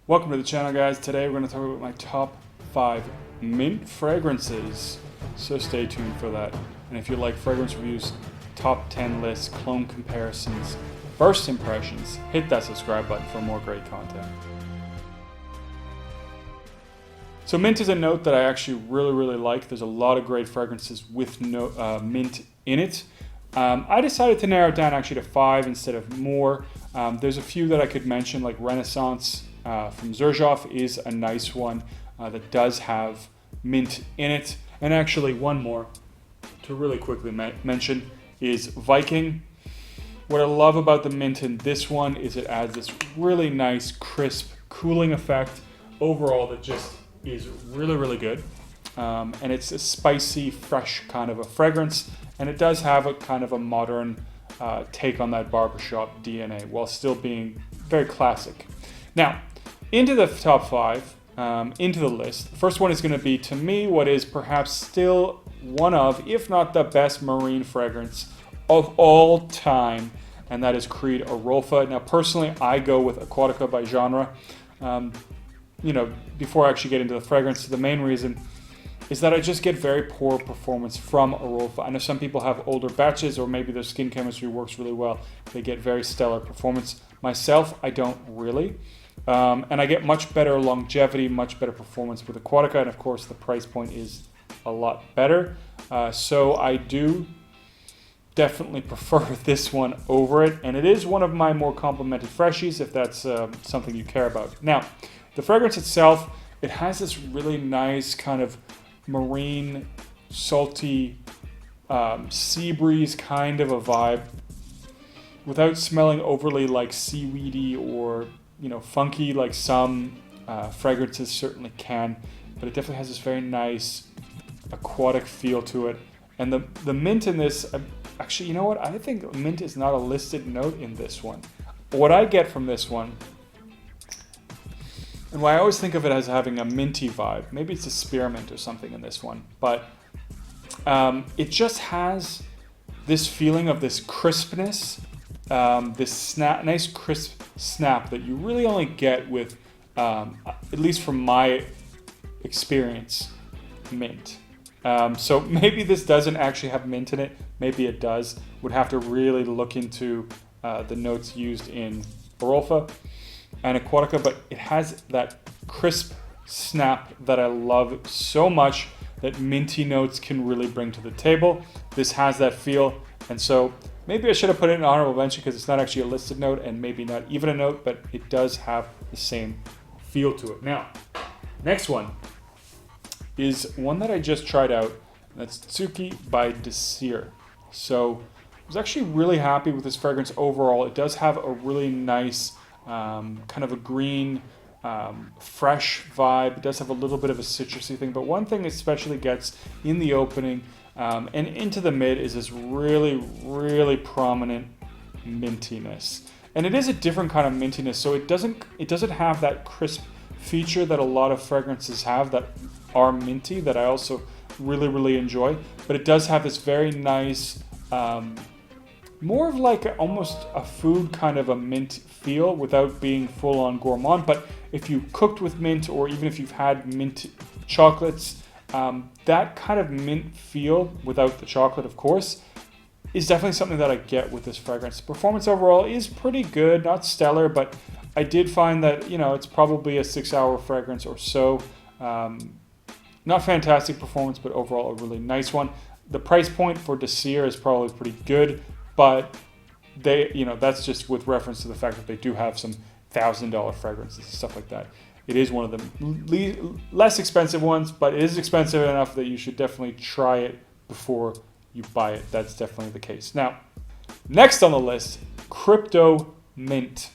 Welcome to the channel, guys. Today we're going to talk about my top 5 mint fragrances, so stay tuned for that. And if you like fragrance reviews, top 10 lists, clone comparisons, first impressions, hit that subscribe button for more great content. So mint is a note that I actually really like. There's a lot of great fragrances with mint in it. I decided to narrow it down actually to 5 instead of more. There's a few that I could mention, like Redolessence from Xerjoff is a nice one that does have mint in it. And actually one more to really quickly mention is Viking. What I love about the mint in this one is it adds this really nice, crisp, cooling effect overall that just is really good. And it's a spicy, fresh kind of a fragrance. And it does have a kind of a modern take on that barbershop DNA while still being very classic. Now, into the top 5, into the list. The first one is going to be, to me, what is perhaps still one of, if not the best marine fragrance of all time, and that is Creed Arolfa. Now, personally, I go with Aquatica by genre. Before I actually get into the fragrance, the main reason is that I just get very poor performance from Arolfa. I know some people have older batches, or maybe their skin chemistry works really well. They get very stellar performance. Myself, I don't really. And I get much better longevity, much better performance with Aquatica, and of course the price point is a lot better. So I do definitely prefer this one over it, and it is one of my more complimented freshies if that's something you care about. Now, the fragrance itself, it has this really nice kind of marine, salty, sea breeze kind of a vibe without smelling overly like seaweedy or funky like some fragrances certainly can, but it definitely has this very nice aquatic feel to it. And the mint in this, actually, you know what? I think mint is not a listed note in this one. What I get from this one, and why I always think of it as having a minty vibe, maybe it's a spearmint or something in this one, but it just has this feeling of this crispness, this nice crisp snap that you really only get with, at least from my experience, mint. So maybe this doesn't actually have mint in it. Maybe it does. Would have to really look into the notes used in Arolfa and Aquatica, but it has that crisp snap that I love so much that minty notes can really bring to the table. This has that feel, and so maybe I should have put it in honorable mention because it's not actually a listed note and maybe not even a note, but it does have the same feel to it. Now, next one is one that I just tried out, and that's Tsuki by Desir. So I was actually really happy with this fragrance overall. It does have a really nice kind of a green, fresh vibe. It does have a little bit of a citrusy thing, but one thing it especially gets in the opening and into the mid is this really prominent mintiness. And it is a different kind of mintiness, so it doesn't have that crisp feature that a lot of fragrances have that are minty that I also really enjoy, but it does have this very nice, more of like almost a food kind of a mint feel without being full on gourmand. But if you cooked with mint, or even if you've had mint chocolates, that kind of mint feel without the chocolate, of course, is definitely something that I get with this fragrance. Performance overall is pretty good, not stellar, but I did find that, it's probably a 6-hour fragrance or so. Not fantastic performance, but overall a really nice one. The price point for Desir is probably pretty good, but that's just with reference to the fact that they do have some $1,000 fragrances and stuff like that. It is one of the less expensive ones, but it is expensive enough that you should definitely try it before you buy it. That's definitely the case. Now, next on the list, Crypto Mint.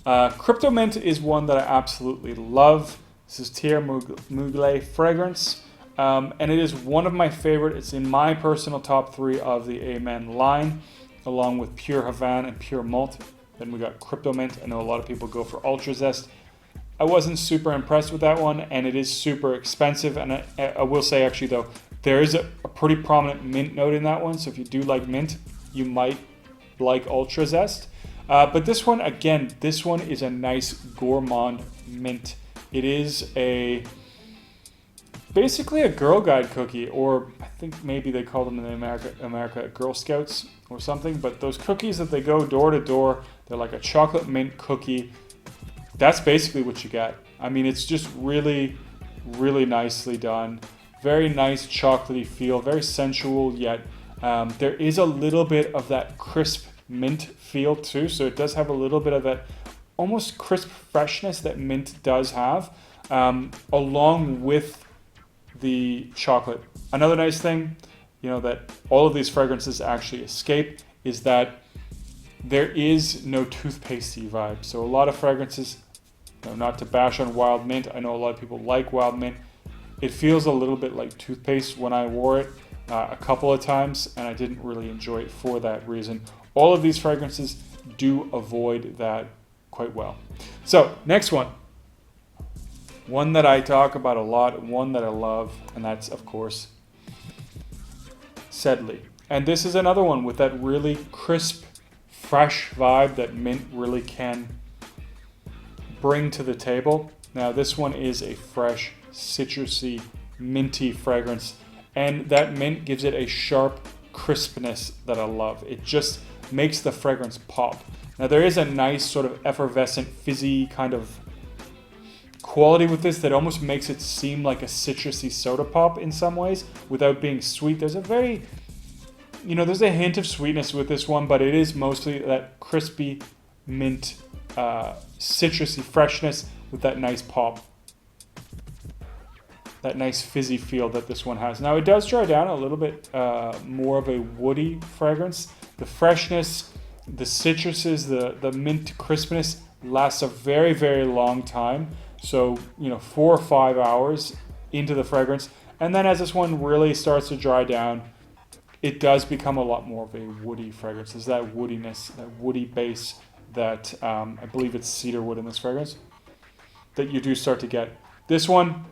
Crypto Mint is one that I absolutely love. This is Thierry Mugler fragrance, and it is one of my favorite. It's in my personal top 3 of the Amen line, along with Pure Havana and Pure Malt. Then we got Crypto Mint. I know a lot of people go for Ultra Zest. I wasn't super impressed with that one, and it is super expensive. And I will say, actually, though, there is a pretty prominent mint note in that one. So if you do like mint, you might like Ultra Zest. But this one, again, this one is a nice gourmand mint. It is basically a Girl Guide cookie, or I think maybe they call them in America Girl Scouts or something. But those cookies that they go door to door, they're like a chocolate mint cookie. That's basically what you get. I mean, it's just really, really nicely done. Very nice chocolatey feel, very sensual, yet there is a little bit of that crisp mint feel too. So it does have a little bit of that almost crisp freshness that mint does have, along with the chocolate. Another nice thing, that all of these fragrances actually escape is that there is no toothpastey vibe. So a lot of fragrances, not to bash on wild mint, I know a lot of people like wild mint. It feels a little bit like toothpaste when I wore it a couple of times, and I didn't really enjoy it for that reason. All of these fragrances do avoid that quite well. So next one that I talk about a lot, one that I love, and that's of course Sedley. And this is another one with that really crisp, fresh vibe that mint really can bring to the table. Now this one is a fresh, citrusy, minty fragrance, and that mint gives it a sharp crispness that I love. It just makes the fragrance pop. Now there is a nice sort of effervescent, fizzy kind of quality with this that almost makes it seem like a citrusy soda pop in some ways without being sweet. There's a very, there's a hint of sweetness with this one, but it is mostly that crispy mint, citrusy freshness with that nice pop. That nice fizzy feel that this one has. Now it does dry down a little bit more of a woody fragrance. The freshness, the citruses, the mint crispness lasts a very, very long time. So, 4 or 5 hours into the fragrance. And then as this one really starts to dry down, it does become a lot more of a woody fragrance. There's that woodiness, that woody base that I believe it's cedar wood in this fragrance that you do start to get. This one,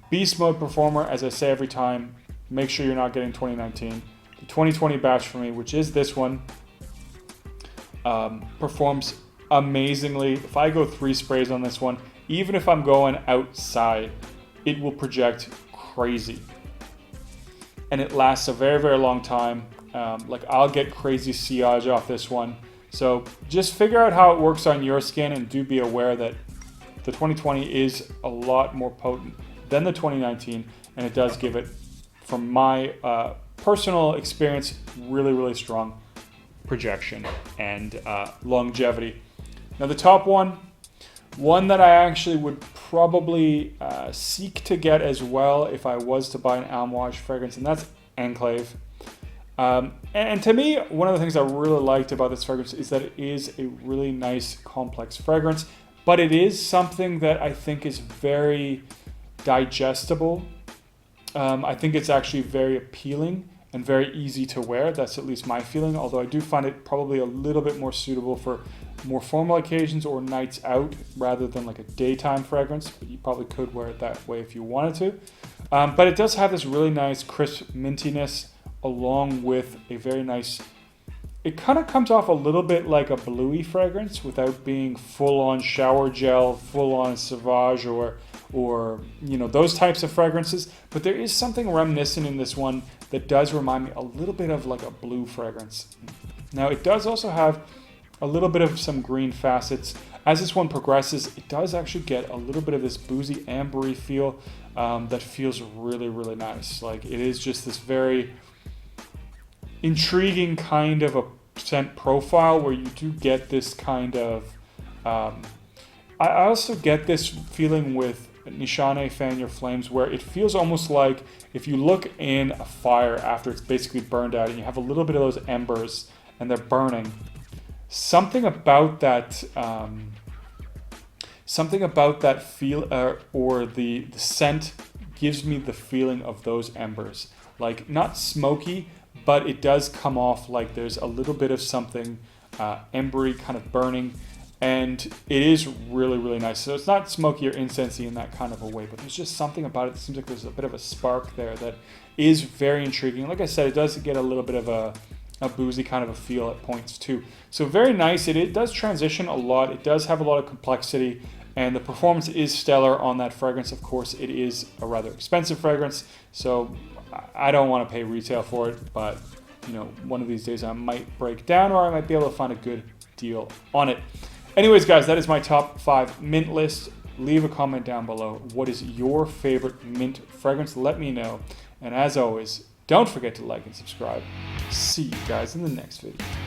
beast mode performer, as I say every time, make sure you're not getting 2019. The 2020 batch for me, which is this one, performs amazingly. If I go 3 sprays on this one, even if I'm going outside, it will project crazy. And it lasts a very, very long time. I'll get crazy sillage off this one. So just figure out how it works on your skin, and do be aware that the 2020 is a lot more potent than the 2019, and it does give it, from my personal experience, really, really strong projection and longevity. Now the top one that I actually would probably seek to get as well if I was to buy an Almouage fragrance, and that's Enclave. And to me, one of the things I really liked about this fragrance is that it is a really nice, complex fragrance, but it is something that I think is very digestible. I think it's actually very appealing and very easy to wear. That's at least my feeling, although I do find it probably a little bit more suitable for more formal occasions or nights out rather than like a daytime fragrance, but you probably could wear it that way if you wanted to. But it does have this really nice crisp mintiness along with a very nice, it kind of comes off a little bit like a bluey fragrance without being full-on shower gel, full-on Sauvage or those types of fragrances. But there is something reminiscent in this one that does remind me a little bit of like a blue fragrance. Now it does also have a little bit of some green facets. As this one progresses, it does actually get a little bit of this boozy, ambery feel that feels really, really nice. Like it is just this very intriguing kind of a scent profile where you do get this kind of, I also get this feeling with Nishane Fan Your Flames where it feels almost like if you look in a fire after it's basically burned out and you have a little bit of those embers and they're burning, something about that feel or the scent gives me the feeling of those embers. Like not smoky, but it does come off like there's a little bit of something embery kind of burning, and it is really, really nice. So it's not smoky or incensey in that kind of a way, but there's just something about it that seems like there's a bit of a spark there that is very intriguing. Like I said, it does get a little bit of a boozy kind of a feel at points too. So very nice. It does transition a lot. It does have a lot of complexity, and the performance is stellar on that fragrance. Of course, it is a rather expensive fragrance, so I don't want to pay retail for it, but you know, one of these days I might break down, or I might be able to find a good deal on it. Anyways, guys, that is my top 5 mint list. Leave a comment down below. What is your favorite mint fragrance? Let me know. And as always, don't forget to like and subscribe. See you guys in the next video.